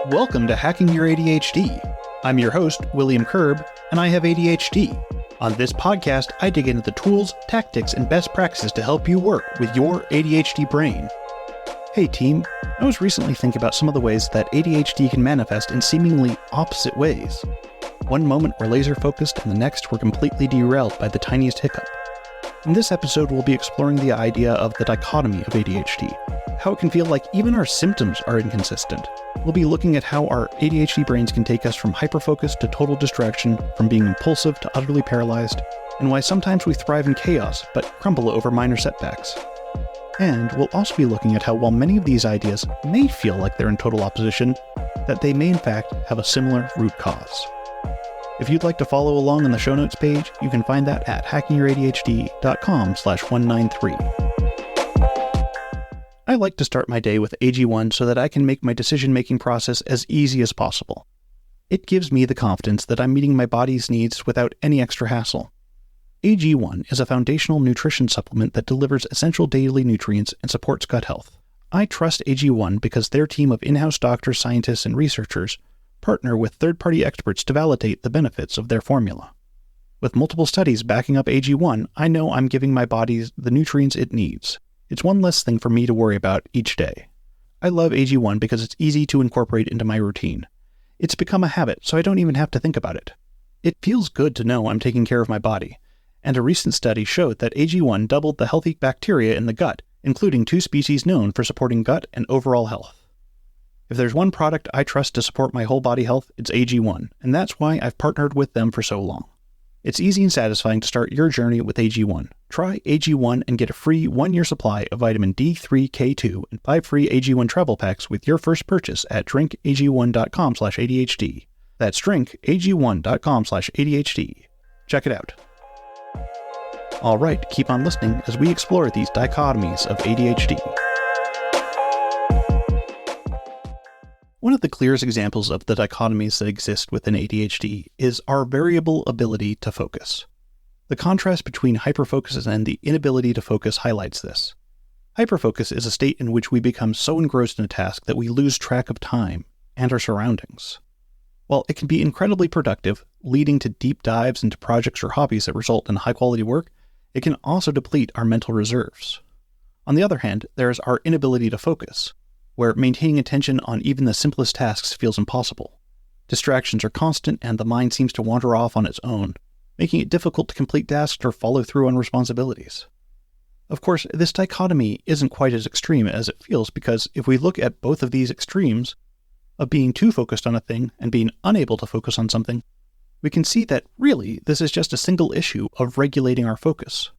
Welcome to Hacking Your ADHD. I'm your host, William Kerb, and I have ADHD. On this podcast, I dig into the tools, tactics, and best practices to help you work with your ADHD brain. Hey team, I was recently thinking about some of the ways that ADHD can manifest in seemingly opposite ways. One moment we're laser focused and the next we're completely derailed by the tiniest hiccup. In this episode, we'll be exploring the idea of the dichotomy of ADHD, how it can feel like even our symptoms are inconsistent. We'll be looking at how our ADHD brains can take us from hyperfocus to total distraction, from being impulsive to utterly paralyzed, and why sometimes we thrive in chaos but crumble over minor setbacks. And we'll also be looking at how while many of these ideas may feel like they're in total opposition, that they may in fact have a similar root cause. If you'd like to follow along on the show notes page, you can find that at hackingyyouradhd.com/193. I like to start my day with AG1 so that I can make my decision-making process as easy as possible. It gives me the confidence that I'm meeting my body's needs without any extra hassle. AG1 is a foundational nutrition supplement that delivers essential daily nutrients and supports gut health. I trust AG1 because their team of in-house doctors, scientists, and researchers partner with third-party experts to validate the benefits of their formula. With multiple studies backing up AG1, I know I'm giving my body the nutrients it needs. It's one less thing for me to worry about each day. I love AG1 because it's easy to incorporate into my routine. It's become a habit, so I don't even have to think about it. It feels good to know I'm taking care of my body, and a recent study showed that AG1 doubled the healthy bacteria in the gut, including 2 species known for supporting gut and overall health. If there's one product I trust to support my whole body health, it's AG1, and that's why I've partnered with them for so long. It's easy and satisfying to start your journey with AG1. Try AG1 and get a free 1-year supply of vitamin D3, K2, and 5 free AG1 travel packs with your first purchase at drinkag1.com/ADHD. That's drinkag1.com/ADHD. Check it out. All right, keep on listening as we explore these dichotomies of ADHD. One of the clearest examples of the dichotomies that exist within ADHD is our variable ability to focus. The contrast between hyperfocus and the inability to focus highlights this. Hyperfocus is a state in which we become so engrossed in a task that we lose track of time and our surroundings. While it can be incredibly productive, leading to deep dives into projects or hobbies that result in high-quality work, it can also deplete our mental reserves. On the other hand, there is our inability to focus, where maintaining attention on even the simplest tasks feels impossible. Distractions are constant and the mind seems to wander off on its own, making it difficult to complete tasks or follow through on responsibilities. Of course, this dichotomy isn't quite as extreme as it feels because if we look at both of these extremes, of being too focused on a thing and being unable to focus on something, we can see that really this is just a single issue of regulating our focus.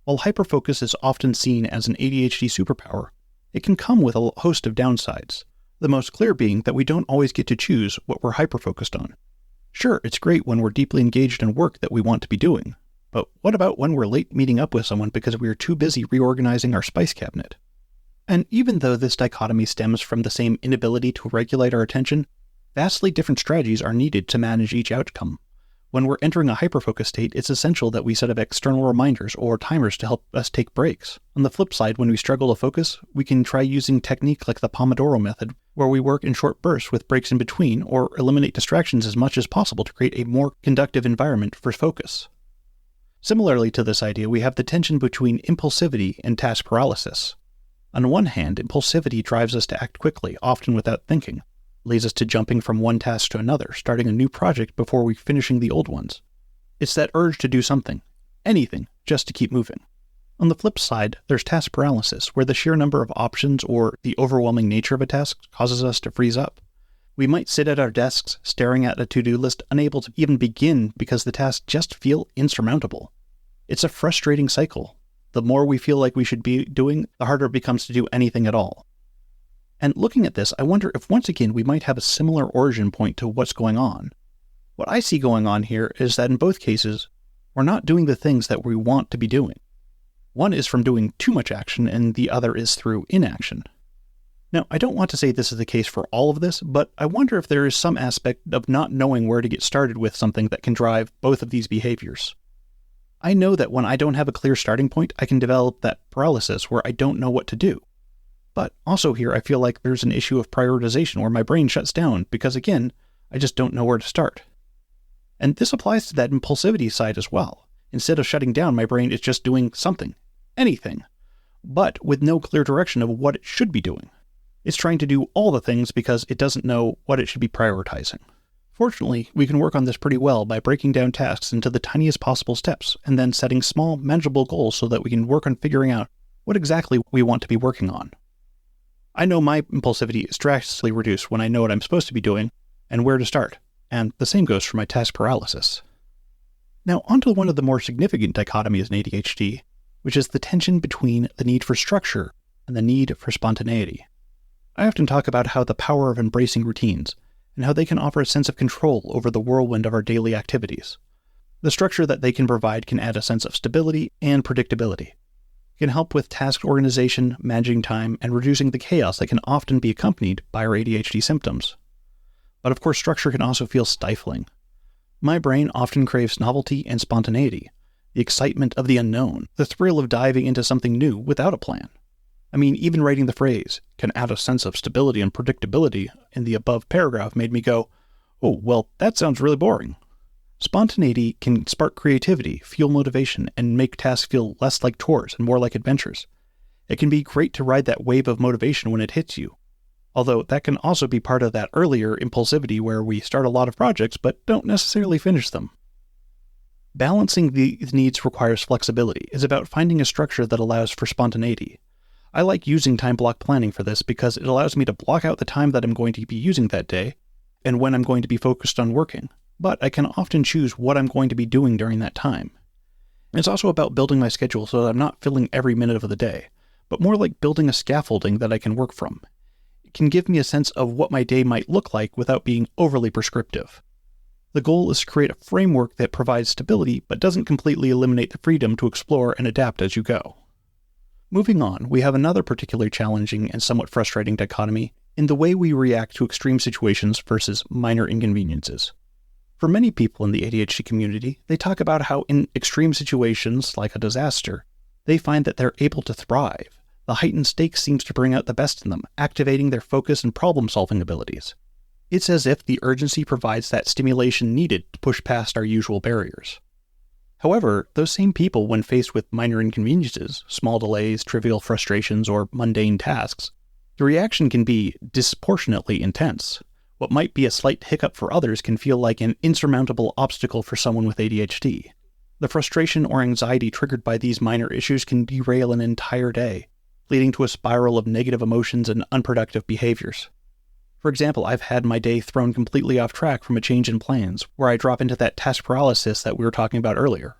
While hyperfocus is often seen as an ADHD superpower, it can come with a host of downsides, the most clear being that we don't always get to choose what we're hyperfocused on. Sure, it's great when we're deeply engaged in work that we want to be doing, but what about when we're late meeting up with someone because we are too busy reorganizing our spice cabinet? And even though this dichotomy stems from the same inability to regulate our attention, vastly different strategies are needed to manage each outcome. When we're entering a hyperfocus state, it's essential that we set up external reminders or timers to help us take breaks. On the flip side, when we struggle to focus, we can try using technique like the Pomodoro method, where we work in short bursts with breaks in between or eliminate distractions as much as possible to create a more conductive environment for focus. Similarly to this idea, we have the tension between impulsivity and task paralysis. On one hand, impulsivity drives us to act quickly, often without thinking. Leads us to jumping from one task to another, starting a new project before we finishing the old ones. It's that urge to do something, anything, just to keep moving. On the flip side, there's task paralysis, where the sheer number of options or the overwhelming nature of a task causes us to freeze up. We might sit at our desks, staring at a to-do list, unable to even begin because the tasks just feel insurmountable. It's a frustrating cycle. The more we feel like we should be doing, the harder it becomes to do anything at all. And looking at this, I wonder if once again we might have a similar origin point to what's going on. What I see going on here is that in both cases, we're not doing the things that we want to be doing. One is from doing too much action, and the other is through inaction. Now, I don't want to say this is the case for all of this, but I wonder if there is some aspect of not knowing where to get started with something that can drive both of these behaviors. I know that when I don't have a clear starting point, I can develop that paralysis where I don't know what to do. But also here, I feel like there's an issue of prioritization where my brain shuts down because, again, I just don't know where to start. And this applies to that impulsivity side as well. Instead of shutting down, my brain is just doing something, anything, but with no clear direction of what it should be doing. It's trying to do all the things because it doesn't know what it should be prioritizing. Fortunately, we can work on this pretty well by breaking down tasks into the tiniest possible steps and then setting small, manageable goals so that we can work on figuring out what exactly we want to be working on. I know my impulsivity is drastically reduced when I know what I'm supposed to be doing and where to start, and the same goes for my task paralysis. Now onto one of the more significant dichotomies in ADHD, which is the tension between the need for structure and the need for spontaneity. I often talk about how the power of embracing routines and how they can offer a sense of control over the whirlwind of our daily activities. The structure that they can provide can add a sense of stability and predictability. It can help with task organization, managing time, and reducing the chaos that can often be accompanied by our ADHD symptoms. But of course, structure can also feel stifling. My brain often craves novelty and spontaneity, the excitement of the unknown, the thrill of diving into something new without a plan. I mean, even writing the phrase, "can add a sense of stability and predictability," in the above paragraph made me go, oh, well, that sounds really boring. Spontaneity can spark creativity, fuel motivation, and make tasks feel less like chores and more like adventures. It can be great to ride that wave of motivation when it hits you. Although that can also be part of that earlier impulsivity where we start a lot of projects but don't necessarily finish them. Balancing these needs requires flexibility. It's about finding a structure that allows for spontaneity. I like using time block planning for this because it allows me to block out the time that I'm going to be using that day and when I'm going to be focused on working, but I can often choose what I'm going to be doing during that time. It's also about building my schedule so that I'm not filling every minute of the day, but more like building a scaffolding that I can work from. It can give me a sense of what my day might look like without being overly prescriptive. The goal is to create a framework that provides stability but doesn't completely eliminate the freedom to explore and adapt as you go. Moving on, we have another particularly challenging and somewhat frustrating dichotomy in the way we react to extreme situations versus minor inconveniences. For many people in the ADHD community, they talk about how in extreme situations, like a disaster, they find that they're able to thrive. The heightened stakes seems to bring out the best in them, activating their focus and problem-solving abilities. It's as if the urgency provides that stimulation needed to push past our usual barriers. However, those same people, when faced with minor inconveniences, small delays, trivial frustrations, or mundane tasks, the reaction can be disproportionately intense. What might be a slight hiccup for others can feel like an insurmountable obstacle for someone with ADHD. The frustration or anxiety triggered by these minor issues can derail an entire day, leading to a spiral of negative emotions and unproductive behaviors. For example, I've had my day thrown completely off track from a change in plans, where I drop into that task paralysis that we were talking about earlier.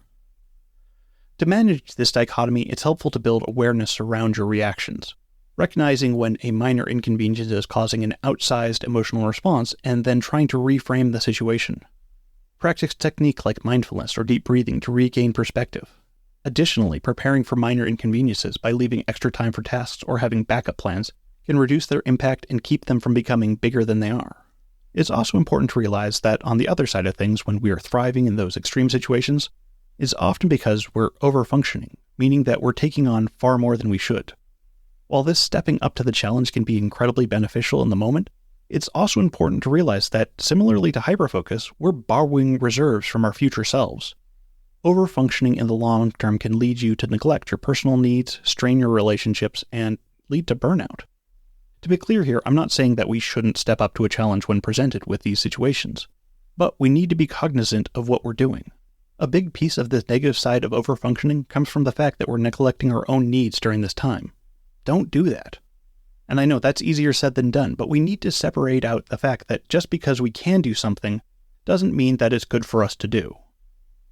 To manage this dichotomy, it's helpful to build awareness around your reactions, recognizing when a minor inconvenience is causing an outsized emotional response and then trying to reframe the situation. Practice techniques like mindfulness or deep breathing to regain perspective. Additionally, preparing for minor inconveniences by leaving extra time for tasks or having backup plans can reduce their impact and keep them from becoming bigger than they are. It's also important to realize that on the other side of things, when we are thriving in those extreme situations, is often because we're overfunctioning, meaning that we're taking on far more than we should. While this stepping up to the challenge can be incredibly beneficial in the moment, it's also important to realize that, similarly to hyperfocus, we're borrowing reserves from our future selves. Overfunctioning in the long term can lead you to neglect your personal needs, strain your relationships, and lead to burnout. To be clear here, I'm not saying that we shouldn't step up to a challenge when presented with these situations, but we need to be cognizant of what we're doing. A big piece of this negative side of overfunctioning comes from the fact that we're neglecting our own needs during this time. Don't do that. And I know that's easier said than done, but we need to separate out the fact that just because we can do something doesn't mean that it's good for us to do.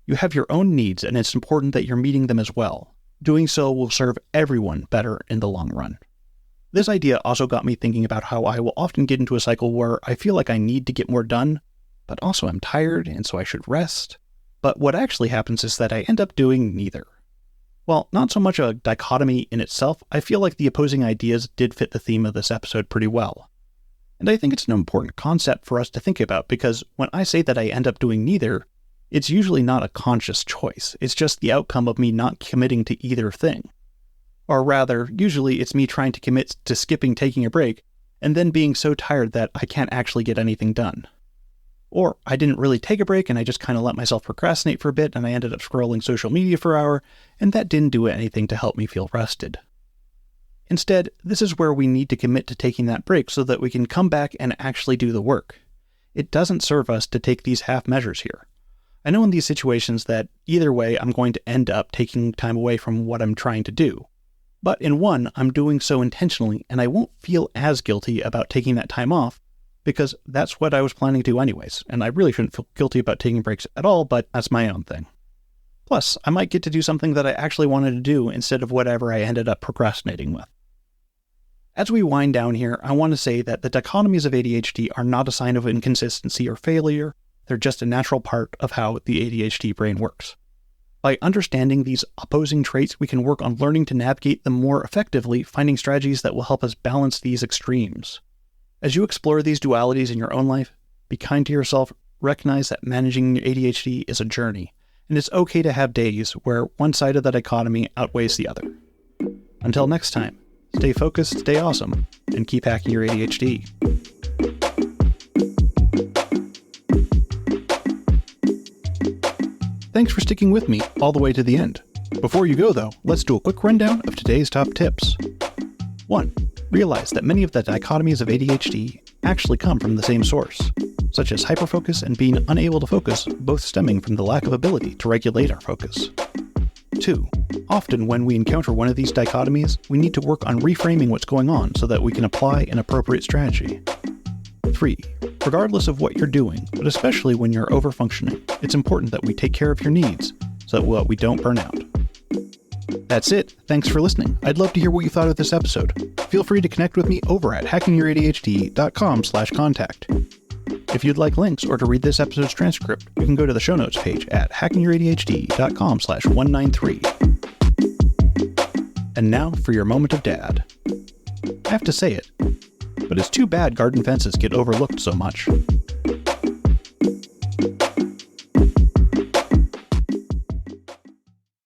You have your own needs, and it's important that you're meeting them as well. Doing so will serve everyone better in the long run. This idea also got me thinking about how I will often get into a cycle where I feel like I need to get more done, but also I'm tired and so I should rest. But what actually happens is that I end up doing neither. While not so much a dichotomy in itself, I feel like the opposing ideas did fit the theme of this episode pretty well. And I think it's an important concept for us to think about because when I say that I end up doing neither, it's usually not a conscious choice. It's just the outcome of me not committing to either thing. Or rather, usually it's me trying to commit to skipping taking a break, and then being so tired that I can't actually get anything done. Or I didn't really take a break and I just kind of let myself procrastinate for a bit and I ended up scrolling social media for an hour, and that didn't do anything to help me feel rested. Instead, this is where we need to commit to taking that break so that we can come back and actually do the work. It doesn't serve us to take these half measures here. I know in these situations that either way I'm going to end up taking time away from what I'm trying to do. But in one, I'm doing so intentionally and I won't feel as guilty about taking that time off because that's what I was planning to do anyways, and I really shouldn't feel guilty about taking breaks at all, but that's my own thing. Plus, I might get to do something that I actually wanted to do instead of whatever I ended up procrastinating with. As we wind down here, I want to say that the dichotomies of ADHD are not a sign of inconsistency or failure, they're just a natural part of how the ADHD brain works. By understanding these opposing traits, we can work on learning to navigate them more effectively, finding strategies that will help us balance these extremes. As you explore these dualities in your own life, be kind to yourself, recognize that managing your ADHD is a journey, and it's okay to have days where one side of the dichotomy outweighs the other. Until next time, stay focused, stay awesome, and keep hacking your ADHD. Thanks for sticking with me all the way to the end. Before you go though, let's do a quick rundown of today's top tips. 1. Realize that many of the dichotomies of ADHD actually come from the same source, such as hyperfocus and being unable to focus, both stemming from the lack of ability to regulate our focus. 2. Often when we encounter one of these dichotomies, we need to work on reframing what's going on so that we can apply an appropriate strategy. 3. Regardless of what you're doing, but especially when you're overfunctioning, it's important that we take care of your needs so that we don't burn out. That's it. Thanks for listening. I'd love to hear what you thought of this episode. Feel free to connect with me over at hackingYourADHD.com/contact. If you'd like links or to read this episode's transcript, you can go to the show notes page at hackingYourADHD.com/193. And now for your moment of dad. I have to say it, but it's too bad garden fences get overlooked so much.